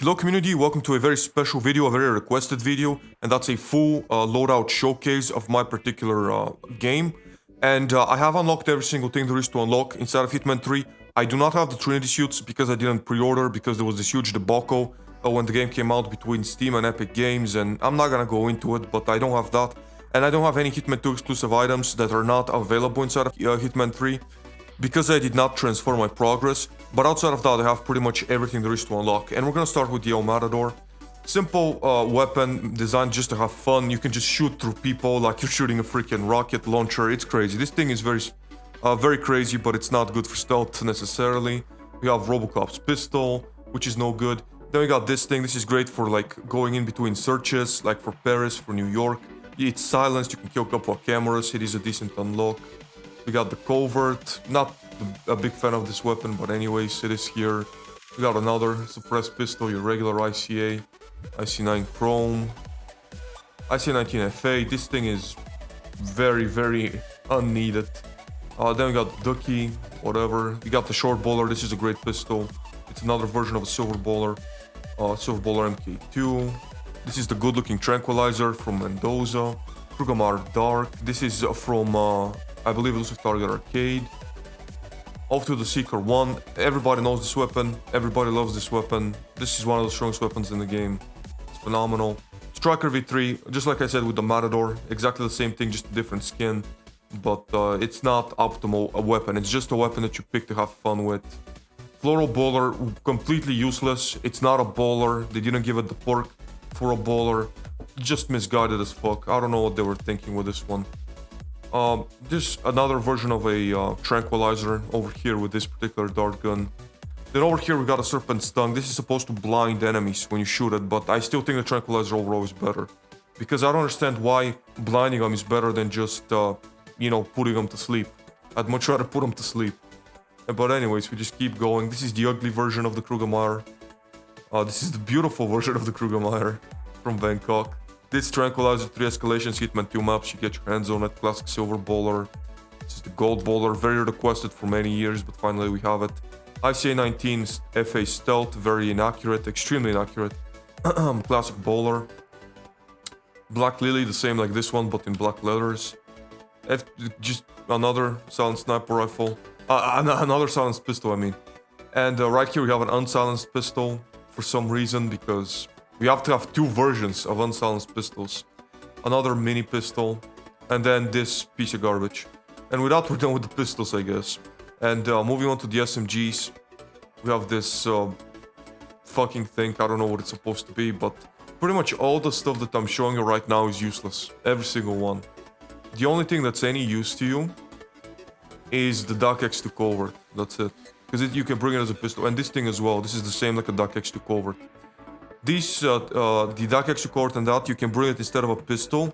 Hello community, welcome to a very special video, a very requested video, and that's a full loadout showcase of my particular game. And I have unlocked every single thing there is to unlock inside of Hitman 3. I do not have the Trinity suits because I didn't pre-order, because there was this huge debacle when the game came out between Steam and Epic Games, and I'm not gonna go into it, but I don't have that. And I don't have any Hitman 2 exclusive items that are not available inside of Hitman 3, because I did not transfer my progress. But outside of that, I have pretty much everything there is to unlock. And we're gonna start with the El Matador. Simple weapon designed just to have fun. You can just shoot through people like you're shooting a freaking rocket launcher. It's crazy. This thing is very crazy, but it's not good for stealth necessarily. We have Robocop's pistol, which is no good. Then we got this thing. This is great for like going in between searches, like for Paris, for New York. It's silenced. You can kill a couple of cameras. It is a decent unlock. We got the Covert. Not a big fan of this weapon, but anyways, it is here. We got another suppressed pistol, your regular ICA. IC9 Chrome. IC19 FA. This thing is very unneeded. Then we got Ducky, whatever. We got the short bowler. This is a great pistol. It's another version of a silver bowler. Silver bowler MK2. This is the good-looking tranquilizer from Mendoza. Krugamar Dark. This is from, I believe, Elusive Target Arcade. Off to the Seeker 1. Everybody knows this weapon. Everybody loves this weapon. This is one of the strongest weapons in the game. It's phenomenal. Striker V3, just like I said with the Matador. Exactly the same thing, just a different skin. But it's not optimal a weapon. It's just a weapon that you pick to have fun with. Floral Bowler, completely useless. It's not a bowler. They didn't give it the perk for a bowler. Just misguided as fuck. I don't know what they were thinking with this one. There's another version of a tranquilizer over here with this particular dart gun. Then over here we got a Serpent Stung. This is supposed to blind enemies when you shoot it, but I still think the tranquilizer overall is better. Because I don't understand why blinding them is better than just, putting them to sleep. I'd much rather put them to sleep. But anyways, we just keep going. This is the ugly version of the Krugermeyer. This is the beautiful version of the Krugermeyer from Bangkok. This Tranquilizer 3 Escalations Hitman 2 maps, you get your hands on it. Classic silver bowler. This is the gold bowler, very requested for many years, but finally we have it. ICA-19 FA Stealth, very inaccurate, extremely inaccurate. Classic bowler. Black Lily, the same like this one, but in black letters. Just another silenced sniper rifle. Another silenced pistol, I mean. And right here we have an unsilenced pistol for some reason, because we have to have two versions of unsilenced pistols. Another mini pistol, and then this piece of garbage. And with that, we're done with the pistols, I guess. And moving on to the SMGs, we have this fucking thing. I don't know what it's supposed to be, but pretty much all the stuff that I'm showing you right now is useless. Every single one. The only thing that's any use to you is the Duck X2 Covert. That's it. Because you can bring it as a pistol. And this thing as well. This is the same like a Duck X2 Covert. These, the Duck X2 Covert and that, you can bring it instead of a pistol.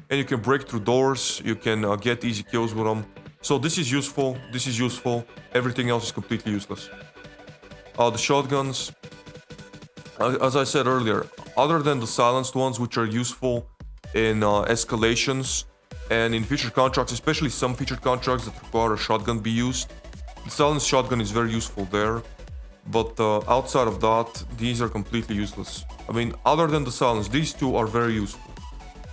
And you can break through doors. You can get easy kills with them. So this is useful. This is useful. Everything else is completely useless. The shotguns. As I said earlier, other than the silenced ones, which are useful in escalations and in featured contracts, especially some featured contracts that require a shotgun be used, the silenced shotgun is very useful there. But outside of that, these are completely useless. I mean, other than the silence, these two are very useful.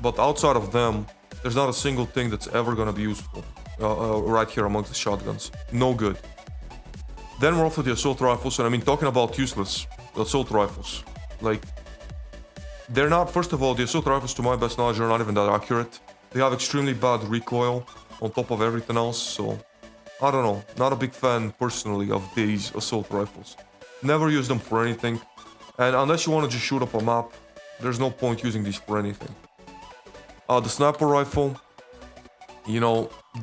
But outside of them, there's not a single thing that's ever gonna be useful right here amongst the shotguns. No good. Then we're off to the assault rifles, and I mean, talking about useless, the assault rifles. Like, they're not, first of all, the assault rifles, to my best knowledge, are not even that accurate. They have extremely bad recoil on top of everything else, so I don't know. Not a big fan, personally, of these assault rifles. Never use them for anything. And unless you want to just shoot up a map, there's no point using these for anything. The sniper rifle,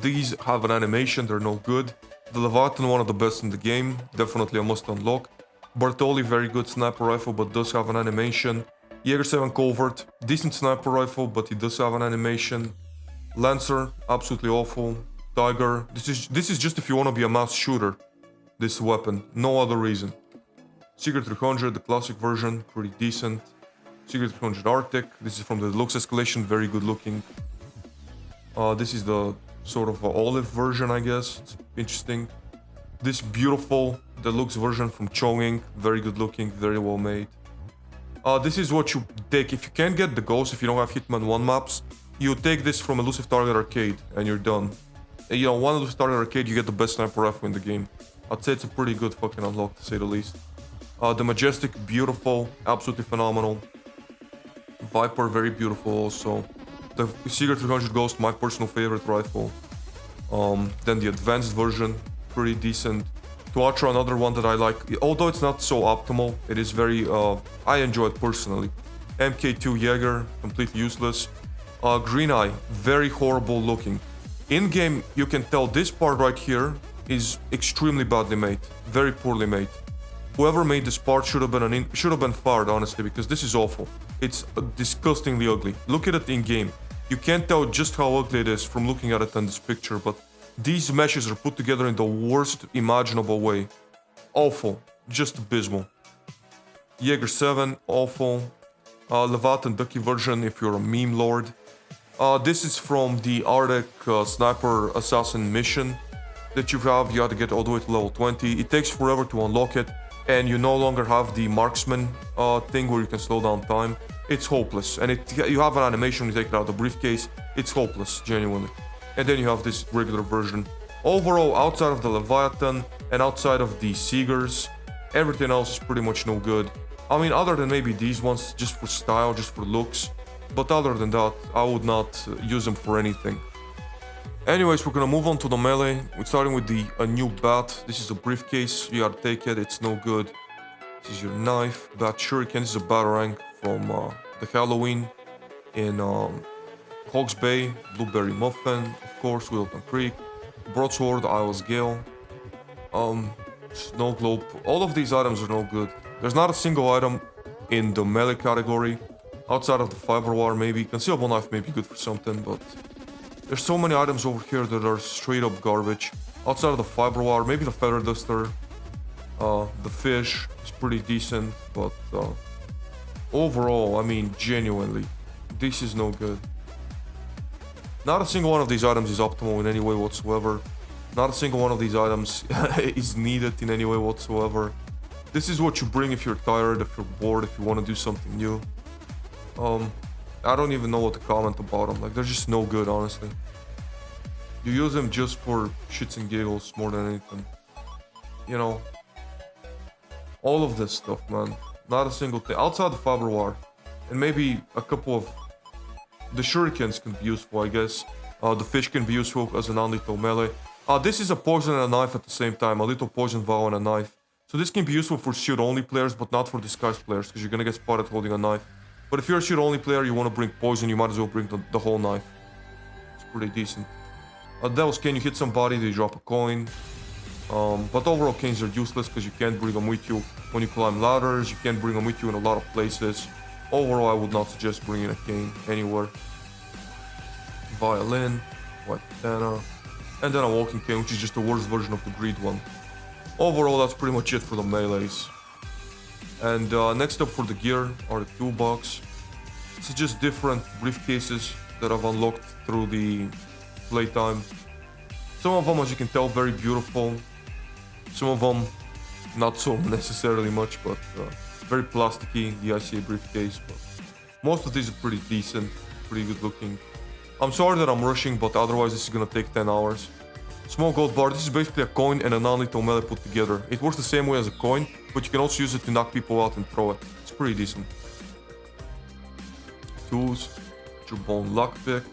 these have an animation, they're no good. The Leviathan, one of the best in the game, definitely a must unlock. Bartoli, very good sniper rifle, but does have an animation. Jaeger 7 Covert, decent sniper rifle, but he does have an animation. Lancer, absolutely awful. Tiger, this is just if you want to be a mass shooter, this weapon, no other reason. Secret 300, the classic version, pretty decent. Secret 300 Arctic, this is from the Deluxe Escalation, very good looking. This is the sort of olive version, I guess, it's interesting. This beautiful Deluxe version from Chongqing, very good looking, very well made. This is what you take. If you can't get the ghost, if you don't have Hitman 1 maps, you take this from Elusive Target Arcade and you're done. You know, one Elusive Target Arcade, you get the best sniper rifle in the game. I'd say it's a pretty good fucking unlock, to say the least. The Majestic, beautiful, absolutely phenomenal. Viper, very beautiful also. The Seeger 300 Ghost, my personal favorite rifle. Then the advanced version, pretty decent. Tuatra, another one that I like. Although it's not so optimal, it is very, I enjoy it personally. MK2 Jaeger, completely useless. Green Eye, very horrible looking. In-game, you can tell this part right here is extremely badly made. Very poorly made. Whoever made this part should have been fired, honestly, because this is awful. It's disgustingly ugly. Look at it in-game. You can't tell just how ugly it is from looking at it in this picture, but these meshes are put together in the worst imaginable way. Awful. Just abysmal. Jaeger 7, awful. Leviathan Ducky version if you're a meme lord. This is from the Arctic Sniper Assassin mission that you have. You have to get all the way to level 20. It takes forever to unlock it, and you no longer have the marksman thing where you can slow down time. It's hopeless, and you have an animation when you take it out of the briefcase. It's hopeless, genuinely. And then you have this regular version. Overall, outside of the Leviathan and outside of the Seegers, everything else is pretty much no good. I mean, other than maybe these ones, just for style, just for looks. But other than that, I would not use them for anything. Anyways, we're gonna move on to the melee. We're starting with a new bat. This is a briefcase. You gotta take it. It's no good. This is your knife. Bat shuriken. This is a batarang from the Halloween in Hawke's Bay. Blueberry muffin, of course. Wilton Creek. Broadsword. Isles Gale. Snow globe. All of these items are no good. There's not a single item in the melee category outside of the fiber wire. Maybe concealable knife may be good for something, but there's so many items over here that are straight up garbage. Outside of the fiber wire, maybe the feather duster, the fish is pretty decent, but overall, I mean, genuinely, this is no good. Not a single one of these items is optimal in any way whatsoever. Not a single one of these items is needed in any way whatsoever. This is what you bring if you're tired, if you're bored, if you want to do something new. I don't even know what to comment about them. Like, they're just no good, honestly. You use them just for shits and giggles more than anything. You know, all of this stuff, man. Not a single thing. Outside the fiber wire. And maybe a couple of... The shurikens can be useful, I guess. The fish can be useful as a non-lethal melee. This is a poison and a knife at the same time. A little poison vial and a knife. So this can be useful for shield-only players, but not for disguised players, because you're gonna get spotted holding a knife. But if you're a shield-only player, you want to bring poison, you might as well bring the whole knife. It's pretty decent. Devil's Cane, you hit somebody, they drop a coin. But overall, canes are useless because you can't bring them with you when you climb ladders. You can't bring them with you in a lot of places. Overall, I would not suggest bringing a cane anywhere. Violin, white katana, and then a walking cane, which is just the worst version of the greed one. Overall, that's pretty much it for the melees. And next up for the gear are the toolbox. It's just different briefcases that I've unlocked through the playtime. Some of them, as you can tell, very beautiful. Some of them, not so necessarily much, but very plasticky, the ICA briefcase. But most of these are pretty decent, pretty good looking. I'm sorry that I'm rushing, but otherwise this is gonna take 10 hours. Small gold bar, this is basically a coin and a non-lethal melee put together. It works the same way as a coin, but you can also use it to knock people out and throw it. It's pretty decent. Tools, Jawbone lockpick,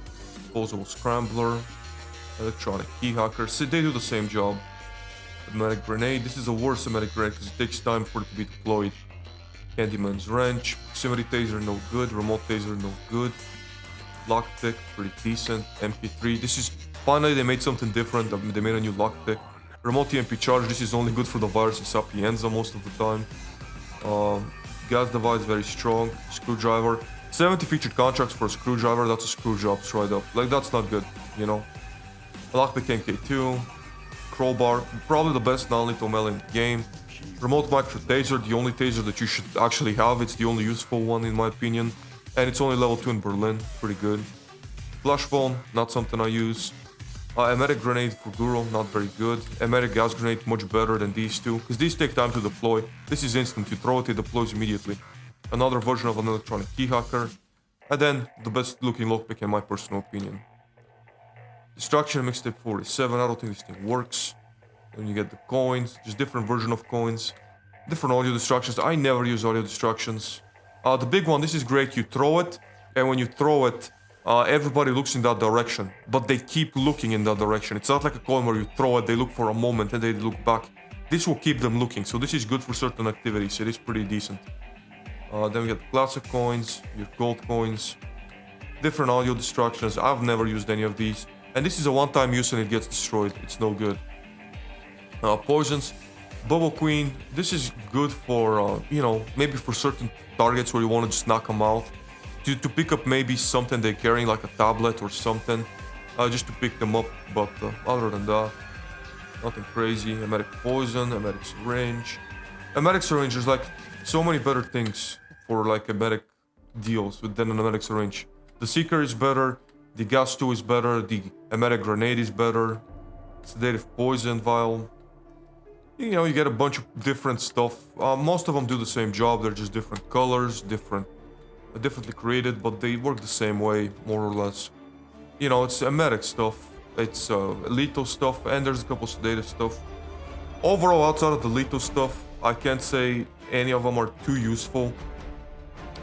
disposable scrambler, electronic key hacker. So they do the same job. Automatic grenade, this is a worse automatic grenade because it takes time for it to be deployed. Candyman's wrench, proximity taser, no good. Remote taser, no good. Lockpick, pretty decent. MP3, this is... Finally, they made something different. They made a new lockpick. Remote TMP charge. This is only good for the virus and Sapienza most of the time. Gas device, very strong. Screwdriver. 70 featured contracts for a screwdriver. That's a screw job straight up. Like, that's not good, you know. Lockpick MK2. Crowbar. Probably the best non-lethal melee in the game. Remote micro taser. The only taser that you should actually have. It's the only useful one in my opinion. And it's only level 2 in Berlin. Pretty good. Flashbone. Not something I use. Emetic grenade for Guru, not very good. Emetic gas grenade, much better than these two, because these take time to deploy. This is instant, you throw it, it deploys immediately. another version of an electronic key hacker, and then the best looking lockpick in my personal opinion. Destruction mixtape 47, I don't think this thing works. Then you get the coins, just different version of coins. Different audio destructions, I never use audio destructions. The big one, this is great, you throw it, and when you throw it, everybody looks in that direction, but they keep looking in that direction. It's not like a coin where you throw it, they look for a moment and they look back. This will keep them looking, so this is good for certain activities, it is pretty decent. Then we get classic coins, your gold coins, different audio destructions, I've never used any of these. And this is a one-time use and it gets destroyed, it's no good. Poisons, Bubble Queen, this is good for, you know, maybe for certain targets where you want to just knock them out. To pick up maybe something they're carrying, like a tablet or something, just to pick them up, but other than that, nothing crazy. Emetic Poison, Emetic Syringe. Emetic Syringe, there's like so many better things for like Emetic deals than an Emetic Syringe. The Seeker is better, the Gas 2 is better, the Emetic Grenade is better, Sedative Poison Vial. You know, you get a bunch of different stuff. Most of them do the same job, they're just different colors, differently created, but they work the same way, more or less. You know, it's emetic stuff, it's lethal stuff, and there's a couple sedative stuff. Overall, outside of the lethal stuff, I can't say any of them are too useful.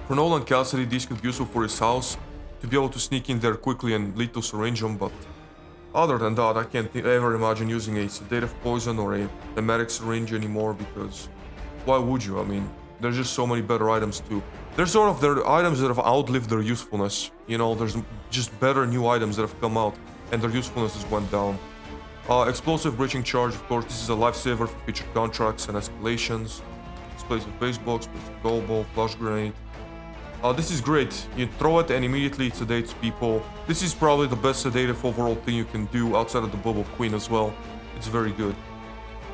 For Nolan Cassidy, these could be useful for his house, to be able to sneak in there quickly and lethal syringe him, but other than that, I can't ever imagine using a sedative poison or a emetic syringe anymore, because why would you? I mean, there's just so many better items too. There's sort of their items that have outlived their usefulness. You know, there's just better new items that have come out, and their usefulness has went down. Explosive Breaching Charge, of course, this is a lifesaver for featured contracts and escalations. Explosive Baseball, Explosive Goal Ball, Flash Grenade. This is great. You throw it and immediately it sedates people. This is probably the best sedative overall thing you can do outside of the Bubble Queen as well. It's very good.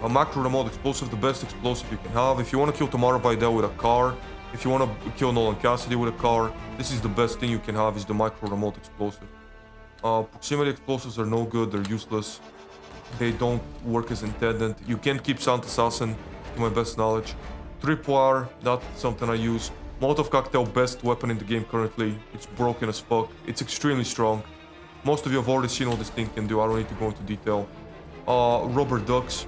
Macro Remote Explosive, the best explosive you can have. If you want to kill Tamara Vidal with a car, if you want to kill Nolan Cassidy with a car, this is the best thing you can have, is the Micro Remote Explosive. Proximity Explosives are no good, they're useless. They don't work as intended. You can't keep Sound Assassin, to my best knowledge. Tripwire, that's something I use. Molotov Cocktail, best weapon in the game currently. It's broken as fuck. It's extremely strong. Most of you have already seen what this thing can do, I don't need to go into detail. Rubber Ducks.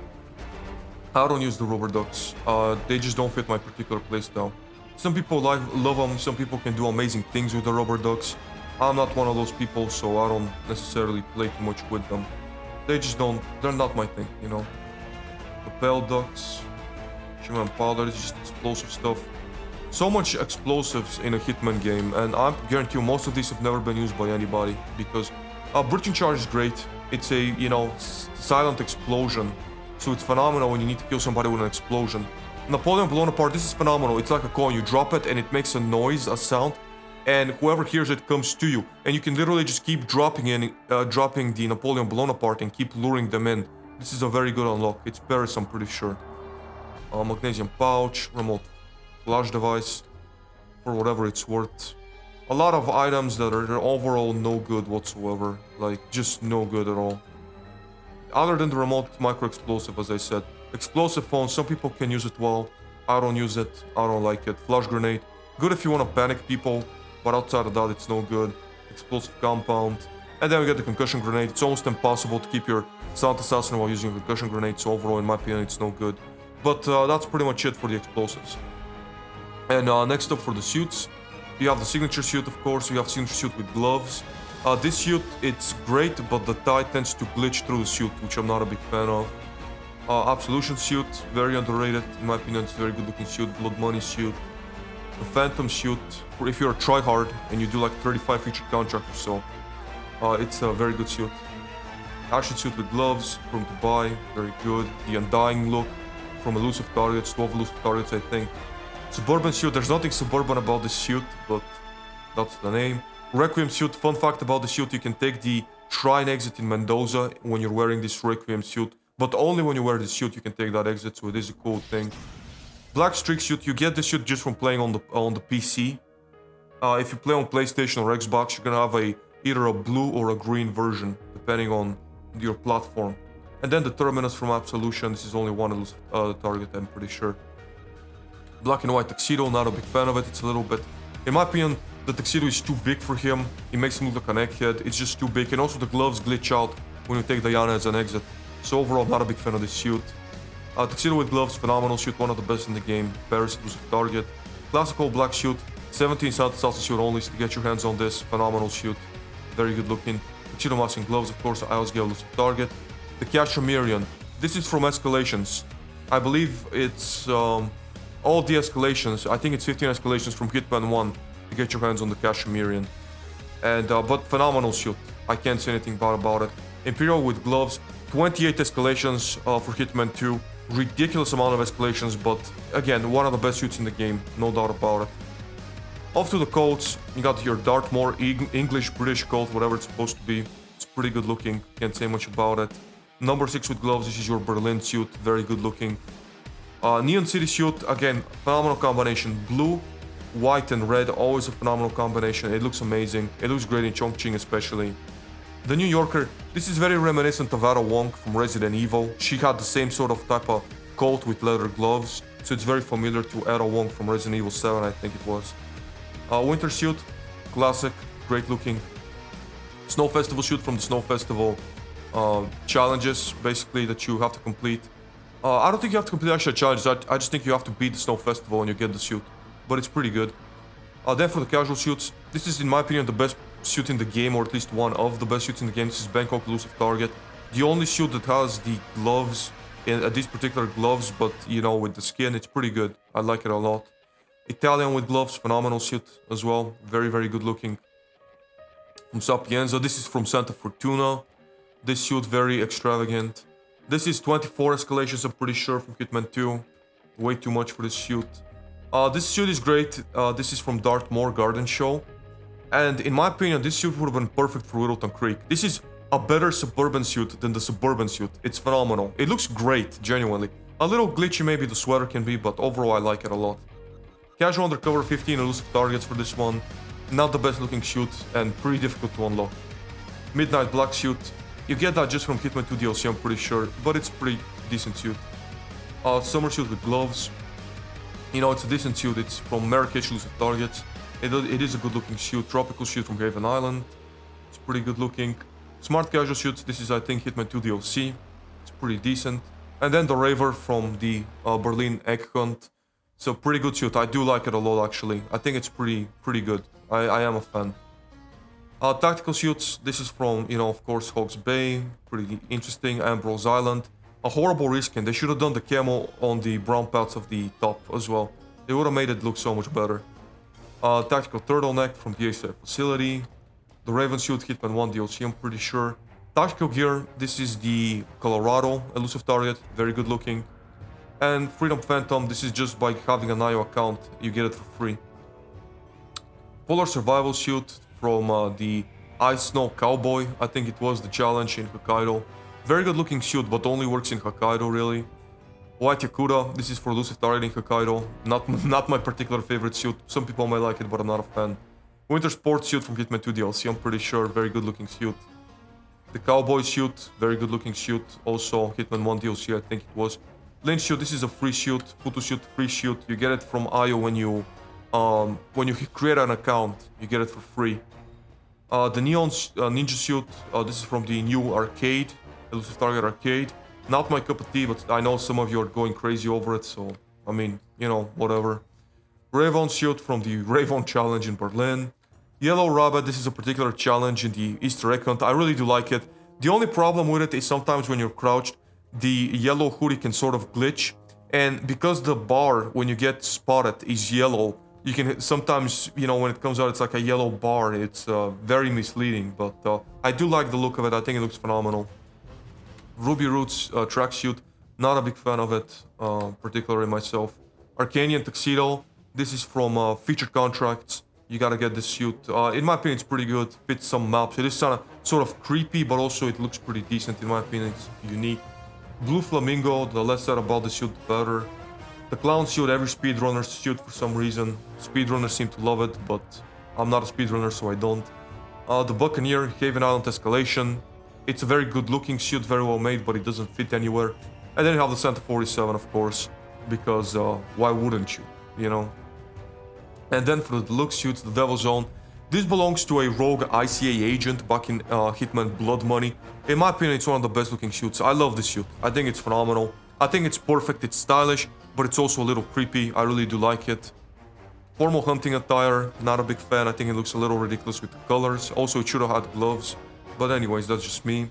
I don't use the Rubber Ducks. They just don't fit my particular playstyle. Some people love them, some people can do amazing things with the Rubber Ducks. I'm not one of those people, so I don't necessarily play too much with them. They just don't, they're not my thing, you know. Propel Ducks. Shimmer and Powder, it's just explosive stuff. So much explosives in a Hitman game, and I guarantee you most of these have never been used by anybody, because Breaching Charge is great. It's a, you know, silent explosion, so it's phenomenal when you need to kill somebody with an explosion. Napoleon Blown Apart, this is phenomenal. It's like a coin, you drop it and it makes a noise, a sound, and whoever hears it comes to you, and you can literally just keep dropping the Napoleon Blown Apart and keep luring them in. This is a very good unlock. It's Paris, I'm pretty sure. Magnesium Pouch, Remote Flash Device, for whatever it's worth. A lot of items that are overall no good whatsoever, like just no good at all. Other than the Remote Micro Explosive, as I said. Explosive Phone, some people can use it well. I don't use it, I don't like it. Flash Grenade, good if you want to panic people, but outside of that it's no good. Explosive Compound. And then we get the Concussion Grenade. It's almost impossible to keep your Sound Assassin while using a Concussion Grenade, so overall in my opinion it's no good. But that's pretty much it for the explosives. And next up for the suits, you have the Signature Suit, of course. You have Signature Suit with gloves. This suit, it's great, but the tie tends to glitch through the suit, which I'm not a big fan of. Absolution Suit, very underrated. In my opinion, it's a very good looking suit. Blood Money Suit. The Phantom Suit, for if you're a tryhard and you do like 35 featured contracts or so. It's a very good suit. Action Suit with gloves, from to buy, very good. The Undying Look, from Elusive Targets, 12 Elusive Targets, I think. Suburban Suit, there's nothing suburban about this suit, but that's the name. Requiem Suit, fun fact about the suit, you can take the Shrine exit in Mendoza when you're wearing this Requiem Suit, but only when you wear the suit you can take that exit, so it is a cool thing. Black Streak Suit, you get the suit just from playing on the PC. If you play on PlayStation or Xbox, you're gonna have either a blue or a green version, depending on your platform. And then the Terminus from Absolution, this is only one elusive target, I'm pretty sure. Black and white tuxedo, not a big fan of it. It's a little bit, in my opinion, the tuxedo is too big for him. It makes him look like an egghead. It's just too big. And also the gloves glitch out when you take Diana as an exit. So overall, not a big fan of this suit. Tuxedo with gloves, phenomenal suit, one of the best in the game. Very exclusive target. Classical black suit, 17 salsa suit only to get your hands on this. Phenomenal suit. Very good looking. Tuxedo mask and gloves, of course, I always get elusive target. The Cachemirian. This is from Escalations. I believe it's all the escalations. I think it's 15 escalations from Hitman 1 to get your hands on the Cachemirian. And but phenomenal suit. I can't say anything bad about it. Imperial with gloves, 28 escalations for Hitman 2. Ridiculous amount of escalations, but again, one of the best suits in the game, no doubt about it. Off to the coats, you got your Dartmoor English British coat, whatever it's supposed to be. It's pretty good looking, can't say much about it. Number 6 with gloves, this is your Berlin suit, very good looking. Neon City suit, again, phenomenal combination. Blue, white and red, always a phenomenal combination. It looks amazing. It looks great in Chongqing especially. The New Yorker, this is very reminiscent of Ada Wong from Resident Evil. She had the same sort of type of coat with leather gloves, so it's very familiar to Ada Wong from Resident Evil 7, I think it was. Winter suit, classic, great looking. Snow Festival suit from the Snow Festival challenges, basically, that you have to complete. I don't think you have to complete actual challenges, I just think you have to beat the Snow Festival and you get the suit. But it's pretty good. Then for the casual suits, this is in my opinion the best suit in the game, or at least one of the best suits in the game. This is Bangkok Elusive Target. The only suit that has the gloves, these particular gloves, but you know, with the skin, it's pretty good. I like it a lot. Italian with gloves, phenomenal suit as well. Very, very good looking. From Sapienza, this is from Santa Fortuna. This suit, very extravagant. This is 24 escalations, I'm pretty sure, from Hitman 2. Way too much for this suit. This suit is great. This is from Dartmoor Garden Show. And in my opinion, this suit would have been perfect for Whittleton Creek. This is a better Suburban suit than the Suburban suit. It's phenomenal. It looks great, genuinely. A little glitchy maybe the sweater can be, but overall I like it a lot. Casual Undercover, 15 elusive targets for this one. Not the best looking suit and pretty difficult to unlock. Midnight Black suit. You get that just from Hitman 2 DLC, I'm pretty sure, but it's pretty decent suit. Summer suit with gloves. You know, it's a decent suit. It's from Marrakesh elusive targets. It is a good looking suit. Tropical suit from Haven Island. It's pretty good looking. Smart casual suits. This is, I think, Hitman 2 DLC. It's pretty decent. And then the Raver from the Berlin Egg Hunt. So pretty good suit. I do like it a lot, actually. I think it's pretty good. I am a fan. Tactical suits. This is from, you know, of course, Hawke's Bay. Pretty interesting. Ambrose Island. A horrible reskin. They should have done the camo on the brown parts of the top as well. They would have made it look so much better. Tactical turtleneck from the ASF facility. The Raven suit, Hitman 1 DLC, I'm pretty sure. Tactical gear, this is the Colorado elusive target, very good looking. And Freedom Phantom, this is just by having an IO account, you get it for free. Polar survival suit from the Ice Snow Cowboy, I think it was the challenge in Hokkaido. Very good looking suit, but only works in Hokkaido really. White Yakuta, this is for elusive target in Hokkaido. Not my particular favorite suit. Some people may like it, but I'm not a fan. Winter Sports suit from Hitman 2 DLC, I'm pretty sure. Very good looking suit. The Cowboy suit, very good looking suit. Also Hitman 1 DLC, I think it was. Lynch suit, this is a free suit. Futu suit, free suit. You get it from IO when you create an account. You get it for free. The Neon Ninja suit, this is from the new arcade. Elusive Target arcade. Not my cup of tea, but I know some of you are going crazy over it, so, I mean, you know, whatever. Ravon suit from the Ravon challenge in Berlin. Yellow Rabbit, this is a particular challenge in the Easter egg hunt. I really do like it. The only problem with it is sometimes when you're crouched, the yellow hoodie can sort of glitch. And because the bar, when you get spotted, is yellow, you can sometimes, you know, when it comes out, it's like a yellow bar. It's very misleading, but I do like the look of it. I think it looks phenomenal. Ruby Roots tracksuit, not a big fan of it, particularly myself. Arcanian Tuxedo, this is from Featured Contracts. You gotta get this suit. In my opinion, it's pretty good. Fits some maps. It is sort of creepy, but also it looks pretty decent. In my opinion, it's unique. Blue Flamingo, the less said about the suit, the better. The Clown suit, every speedrunner suit for some reason. Speedrunners seem to love it, but I'm not a speedrunner, so I don't. The Buccaneer, Haven Island Escalation. It's a very good looking suit, very well made, but it doesn't fit anywhere. And then you have the Santa 47, of course, because why wouldn't you? you know. And then for the Deluxe Suits, the Devil Zone, this belongs to a rogue ICA agent back in Hitman Blood Money. In my opinion, it's one of the best looking suits. I love this suit. I think it's phenomenal. I think it's perfect, it's stylish, but it's also a little creepy. I really do like it. Formal hunting attire, not a big fan. I think it looks a little ridiculous with the colors. Also, it should have had gloves. But anyways, that's just me.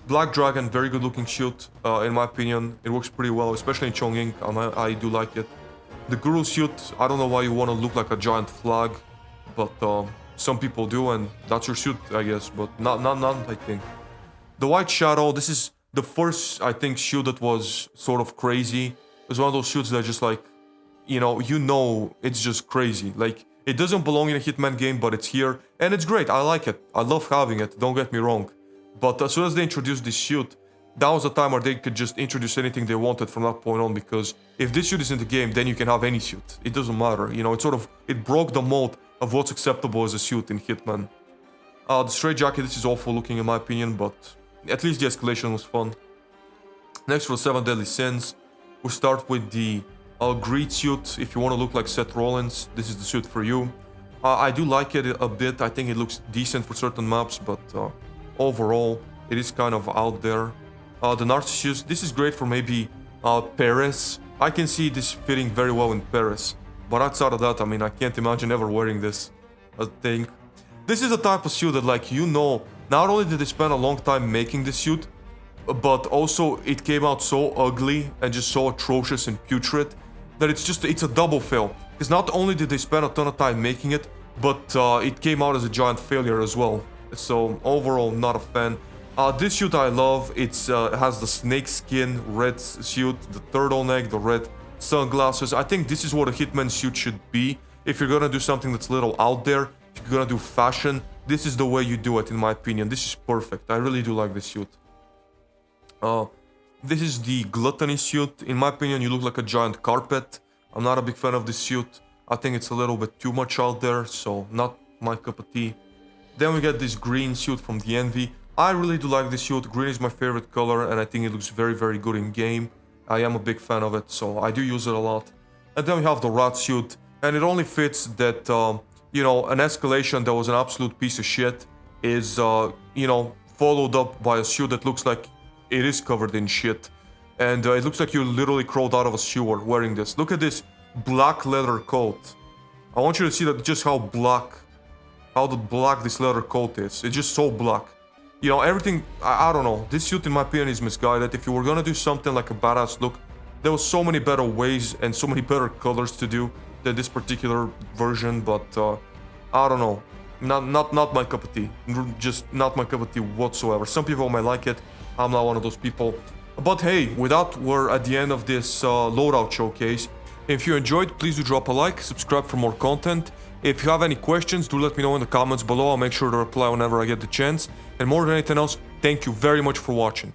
Black Dragon, very good looking suit, in my opinion. It works pretty well, especially in Chongqing. I do like it. The Guru suit, I don't know why you want to look like a giant flag, but some people do, and that's your suit, I guess, but not I think. The White Shadow, this is the first, I think, suit that was sort of crazy. It was one of those suits that just like, you know, it's just crazy. Like, it doesn't belong in a Hitman game, but it's here, and it's great. I like it. I love having it, don't get me wrong. But as soon as they introduced this suit, that was a time where they could just introduce anything they wanted from that point on, because if this suit is in the game, then you can have any suit. It doesn't matter, you know, it broke the mold of what's acceptable as a suit in Hitman. The Straight Jacket, this is awful looking in my opinion, but at least the escalation was fun. Next for the 7 Deadly Sins, we start with the Greed suit. If you want to look like Seth Rollins, this is the suit for you. I do like it a bit. I think it looks decent for certain maps, but overall, it is kind of out there. The Narcissus, this is great for maybe Paris. I can see this fitting very well in Paris. But outside of that, I mean, I can't imagine ever wearing this, I think. This is a type of suit that, like, you know, not only did they spend a long time making this suit, but also it came out so ugly and just so atrocious and putrid that it's a double fail. Because not only did they spend a ton of time making it, but it came out as a giant failure as well. So overall, not a fan. This suit I love. It has the snakeskin red suit, the turtleneck, the red sunglasses. I think this is what a Hitman suit should be. If you're gonna do something that's a little out there, if you're gonna do fashion, this is the way you do it, in my opinion. This is perfect. I really do like this suit. This is the Gluttony suit. In my opinion, you look like a giant carpet. I'm not a big fan of this suit. I think it's a little bit too much out there, so not my cup of tea. Then we get this green suit from the Envy. I really do like this suit. Green is my favorite color, and I think it looks very, very good in game. I am a big fan of it, so I do use it a lot. And then we have the Rat suit, and it only fits that, you know, an escalation that was an absolute piece of shit is, you know, followed up by a suit that looks like it is covered in shit. And it looks like you literally crawled out of a sewer wearing this. Look at this black leather coat. I want you to see that just how black this leather coat is. It's just so black. You know, everything, I don't know. This suit, in my opinion, is misguided. If you were gonna do something like a badass look, there was so many better ways and so many better colors to do than this particular version, but I don't know. Not my cup of tea. Just not my cup of tea whatsoever. Some people might like it. I'm not one of those people. But hey, with that, we're at the end of this Loadout showcase. If you enjoyed, please do drop a like, subscribe for more content. If you have any questions, do let me know in the comments below. I'll make sure to reply whenever I get the chance. And more than anything else, thank you very much for watching.